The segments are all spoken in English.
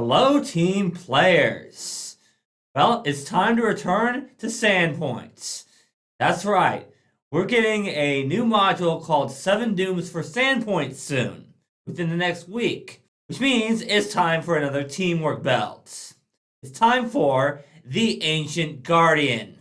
Hello, team players. Well, it's time to return to Sandpoints. That's right. We're getting a new module called 7 Dooms for Sandpoints soon, within the next week, which means it's time for another teamwork belt. It's time for the Ancient Guardian.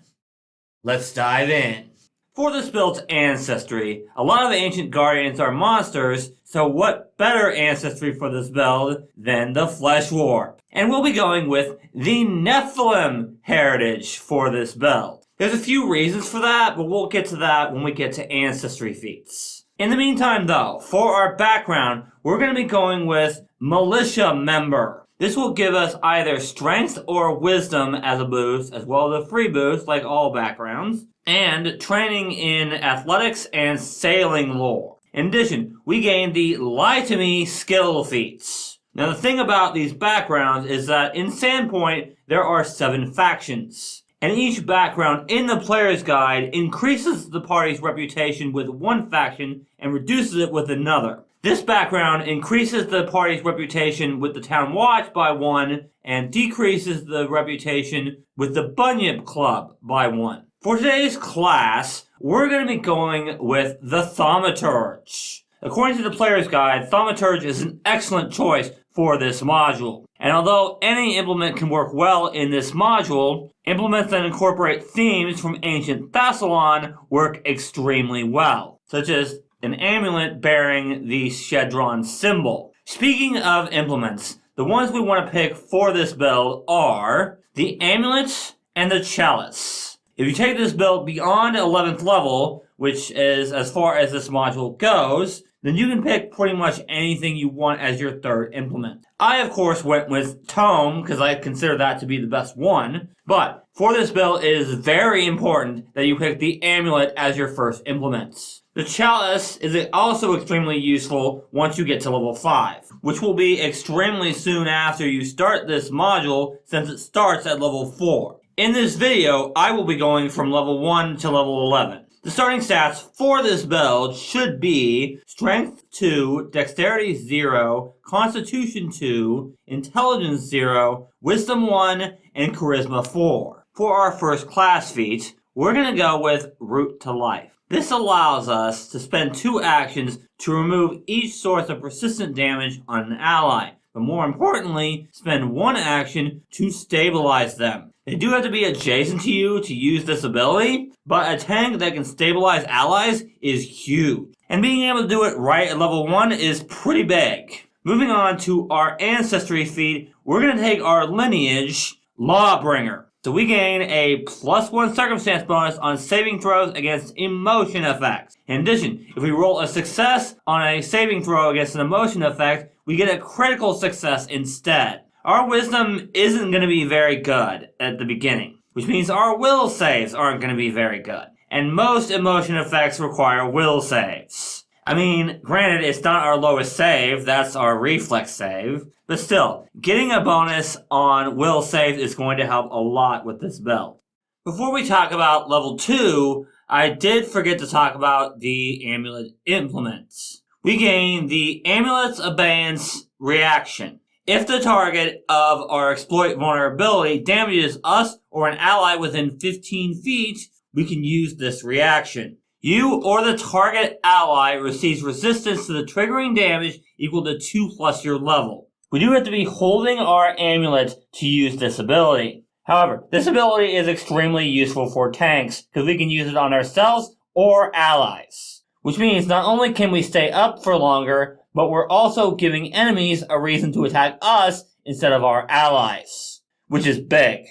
Let's dive in. For this build's ancestry, a lot of the Ancient Guardians are monsters, so what better ancestry for this build than the Flesh Warp? And we'll be going with the Nephilim heritage for this build. There's a few reasons for that, but we'll get to that when we get to ancestry feats. In the meantime though, for our background, we're going to be going with Militia Member. This will give us either strength or wisdom as a boost, as well as a free boost like all backgrounds, and training in athletics and sailing lore. In addition, we gain the Lie to Me skill feats. Now the thing about these backgrounds is that in Sandpoint, there are 7 factions. And each background in the player's guide increases the party's reputation with one faction and reduces it with another. This background increases the party's reputation with the Town Watch by 1 and decreases the reputation with the Bunyip Club by 1. For today's class, we're going to be going with the Thaumaturge. According to the player's guide, Thaumaturge is an excellent choice for this module. And although any implement can work well in this module, implements that incorporate themes from ancient Thassalon work extremely well, such as an amulet bearing the Shedron symbol. Speaking of implements, the ones we want to pick for this build are the amulet and the chalice. If you take this build beyond 11th level, which is as far as this module goes, then you can pick pretty much anything you want as your third implement. I, of course, went with Tome because I consider that to be the best one, but for this build, it is very important that you pick the amulet as your first implement. The chalice is also extremely useful once you get to level 5, which will be extremely soon after you start this module since it starts at level 4. In this video, I will be going from level 1 to level 11. The starting stats for this build should be Strength 2, Dexterity 0, Constitution 2, Intelligence 0, Wisdom 1, and Charisma 4. For our first class feat, we're going to go with Root to Life. This allows us to spend 2 actions to remove each source of persistent damage on an ally, but more importantly, spend 1 action to stabilize them. They do have to be adjacent to you to use this ability, but a tank that can stabilize allies is huge. And being able to do it right at level 1 is pretty big. Moving on to our ancestry feat, we're going to take our lineage, Lawbringer. So we gain a +1 circumstance bonus on saving throws against emotion effects. In addition, if we roll a success on a saving throw against an emotion effect, we get a critical success instead. Our wisdom isn't going to be very good at the beginning, which means our will saves aren't going to be very good. And most emotion effects require will saves. I mean, granted, it's not our lowest save, that's our reflex save, but still, getting a bonus on will saves is going to help a lot with this build. Before we talk about level 2, I did forget to talk about the amulet implements. We gain the Amulet's Abeyance reaction. If the target of our exploit vulnerability damages us or an ally within 15 feet, we can use this reaction. You or the target ally receives resistance to the triggering damage equal to 2 plus your level. We do have to be holding our amulet to use this ability. However, this ability is extremely useful for tanks because we can use it on ourselves or allies. Which means not only can we stay up for longer, but we're also giving enemies a reason to attack us instead of our allies, which is big.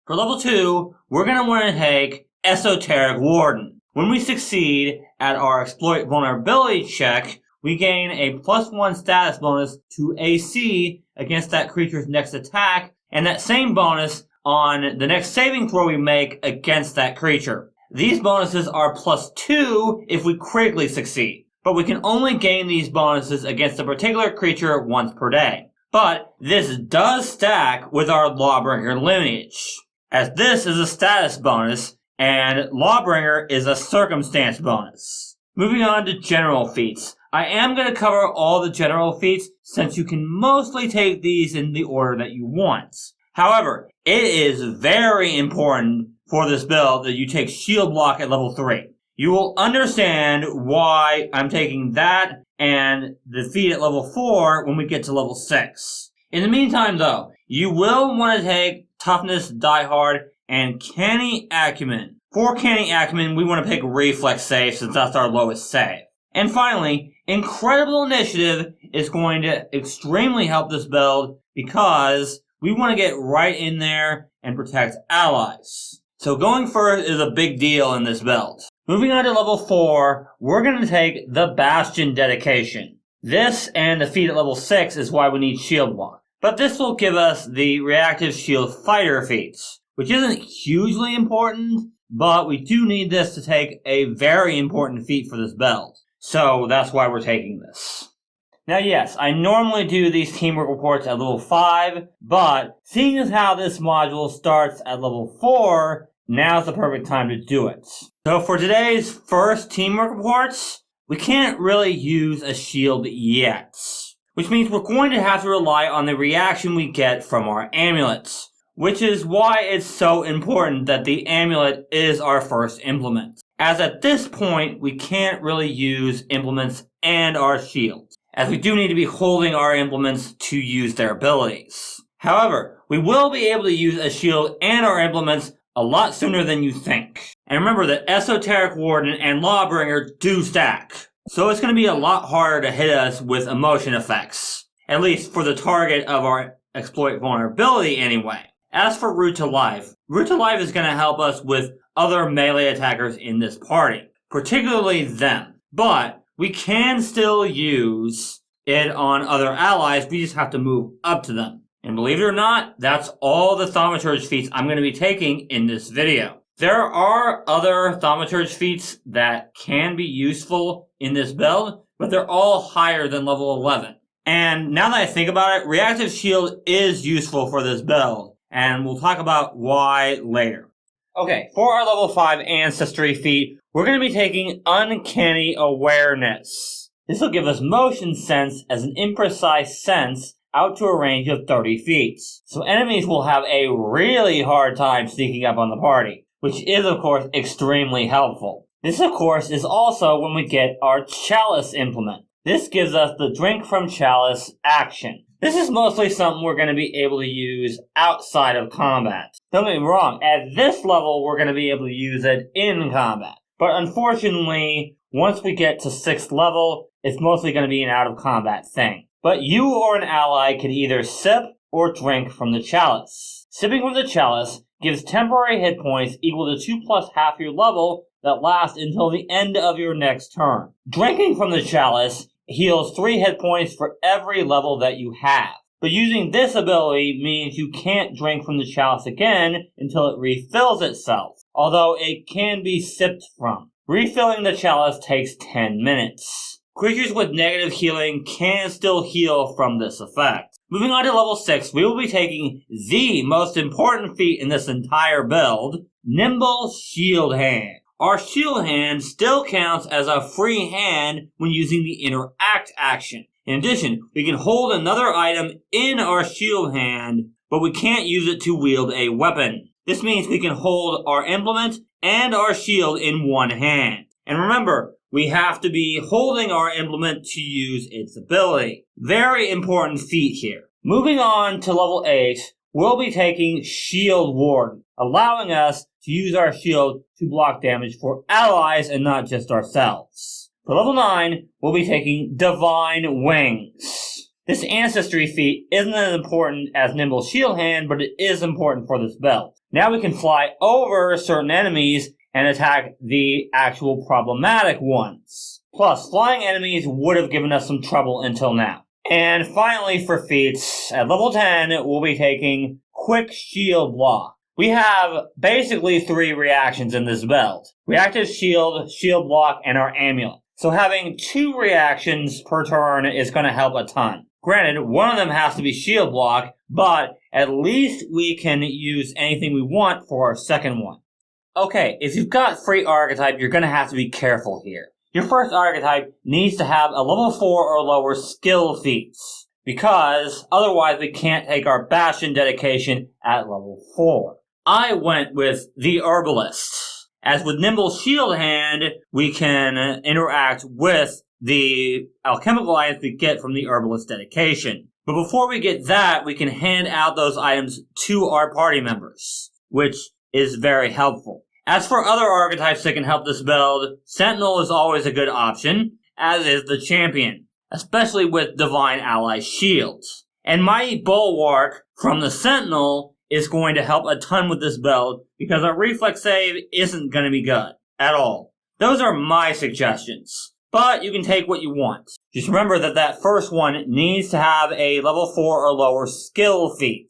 For level 2, we're going to want to take Esoteric Warden. When we succeed at our exploit vulnerability check, we gain a +1 status bonus to AC against that creature's next attack, and that same bonus on the next saving throw we make against that creature. These bonuses are +2 if we critically succeed, but we can only gain these bonuses against a particular creature once per day. But this does stack with our Lawbringer lineage, as this is a status bonus, and Lawbringer is a circumstance bonus. Moving on to general feats. I am going to cover all the general feats since you can mostly take these in the order that you want. However, it is very important for this build that you take shield block at level 3. You will understand why I'm taking that and the feat at level 4 when we get to level 6. In the meantime though, you will want to take toughness, die hard, and canny acumen. For canny acumen, we want to pick reflex save since that's our lowest save. And finally, incredible initiative is going to extremely help this build because we want to get right in there and protect allies. So going first is a big deal in this build. Moving on to level 4, we're going to take the Bastion Dedication. This and the feat at level 6 is why we need shield block. But this will give us the reactive shield fighter feats, which isn't hugely important, but we do need this to take a very important feat for this build. So that's why we're taking this. Now yes, I normally do these teamwork reports at level 5, but seeing as how this module starts at level 4, now's the perfect time to do it. So for today's first teamwork reports, we can't really use a shield yet, which means we're going to have to rely on the reaction we get from our amulets, which is why it's so important that the amulet is our first implement, as at this point we can't really use implements and our shield, as we do need to be holding our implements to use their abilities. However, we will be able to use a shield and our implements a lot sooner than you think. And remember that Esoteric Warden and Lawbringer do stack, so it's going to be a lot harder to hit us with emotion effects, at least for the target of our exploit vulnerability anyway. As for Root to Life is going to help us with other melee attackers in this party, particularly them. But we can still use it on other allies, we just have to move up to them. And believe it or not, that's all the Thaumaturge feats I'm going to be taking in this video. There are other Thaumaturge feats that can be useful in this build, but they're all higher than level 11. And now that I think about it, Reactive Shield is useful for this build, and we'll talk about why later. Okay, for our level 5 Ancestry feat, we're going to be taking Uncanny Awareness. This will give us Motion Sense as an imprecise sense out to a range of 30 feet. So enemies will have a really hard time sneaking up on the party, which is of course extremely helpful. This of course is also when we get our Chalice implement. This gives us the Drink from Chalice action. This is mostly something we're going to be able to use outside of combat. Don't get me wrong, at this level we're going to be able to use it in combat. But unfortunately, once we get to 6th level, it's mostly going to be an out of combat thing. But you or an ally can either sip or drink from the chalice. Sipping from the chalice gives temporary hit points equal to 2 plus half your level that last until the end of your next turn. Drinking from the chalice heals 3 hit points for every level that you have. But using this ability means you can't drink from the chalice again until it refills itself, although it can be sipped from. Refilling the chalice takes 10 minutes. Creatures with negative healing can still heal from this effect. Moving on to level 6, we will be taking the most important feat in this entire build, Nimble Shield Hand. Our Shield Hand still counts as a free hand when using the Interact action. In addition, we can hold another item in our Shield Hand, but we can't use it to wield a weapon. This means we can hold our implement and our shield in one hand. And remember, we have to be holding our implement to use its ability. Very important feat here. Moving on to level 8, we'll be taking Shield Warden, allowing us to use our shield to block damage for allies and not just ourselves. For level 9, we'll be taking Divine Wings. This Ancestry feat isn't as important as Nimble Shield Hand, but it is important for this build. Now we can fly over certain enemies and attack the actual problematic ones. Plus, flying enemies would have given us some trouble until now. And finally for feats, at level 10, we'll be taking Quick Shield Block. We have basically 3 reactions in this build. Reactive Shield, Shield Block, and our Amulet. So having 2 reactions per turn is going to help a ton. Granted, one of them has to be Shield Block, but at least we can use anything we want for our second one. Okay, if you've got free Archetype, you're going to have to be careful here. Your first Archetype needs to have a level 4 or lower skill feats. because otherwise we can't take our Bastion dedication at level 4. I went with the Herbalist. As with Nimble Shield Hand, we can interact with the alchemical items we get from the Herbalist dedication. But before we get that, we can hand out those items to our party members, which is very helpful. As for other archetypes that can help this build, Sentinel is always a good option, as is the Champion, especially with Divine Ally Shields. And Mighty Bulwark from the Sentinel is going to help a ton with this build, because our reflex save isn't going to be good at all. Those are my suggestions, but you can take what you want. Just remember that first one needs to have a level 4 or lower skill feat.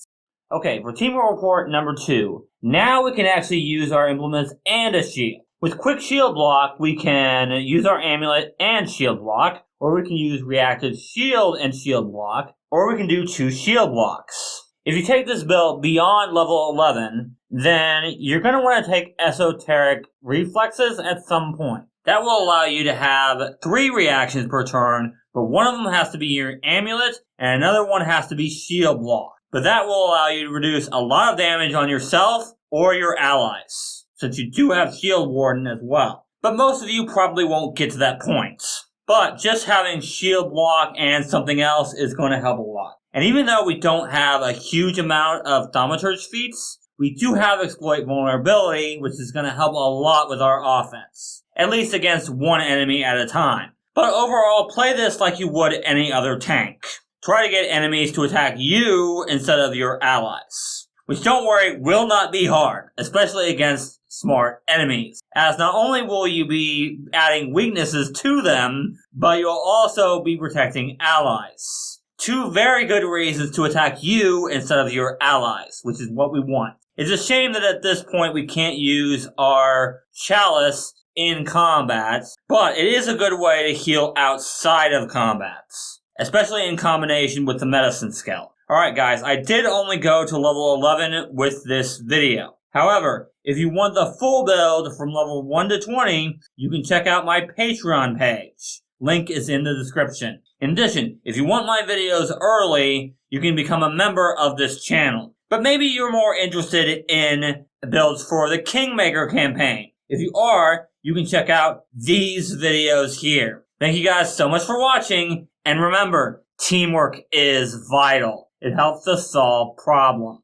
Okay, for Teamwork Report number 2, now we can actually use our implements and a shield. With Quick Shield Block, we can use our Amulet and Shield Block, or we can use Reactive Shield and Shield Block, or we can do 2 Shield Blocks. If you take this build beyond level 11, then you're going to want to take Esoteric Reflexes at some point. That will allow you to have 3 reactions per turn, but one of them has to be your Amulet, and another one has to be Shield Block. But that will allow you to reduce a lot of damage on yourself or your allies, since you do have Shield Warden as well. But most of you probably won't get to that point. But just having Shield Block and something else is going to help a lot. And even though we don't have a huge amount of Thaumaturge feats, we do have Exploit Vulnerability, which is going to help a lot with our offense. At least against one enemy at a time. But overall, play this like you would any other tank. Try to get enemies to attack you instead of your allies. Which, don't worry, will not be hard, especially against smart enemies. As not only will you be adding weaknesses to them, but you'll also be protecting allies. 2 very good reasons to attack you instead of your allies, which is what we want. It's a shame that at this point we can't use our Chalice in combat, but it is a good way to heal outside of combats, especially in combination with the medicine skill. Alright guys, I did only go to level 11 with this video. However, if you want the full build from level 1 to 20, you can check out my Patreon page. Link is in the description. In addition, if you want my videos early, you can become a member of this channel. But maybe you're more interested in builds for the Kingmaker campaign. If you are, you can check out these videos here. Thank you guys so much for watching, and remember, teamwork is vital. It helps us solve problems.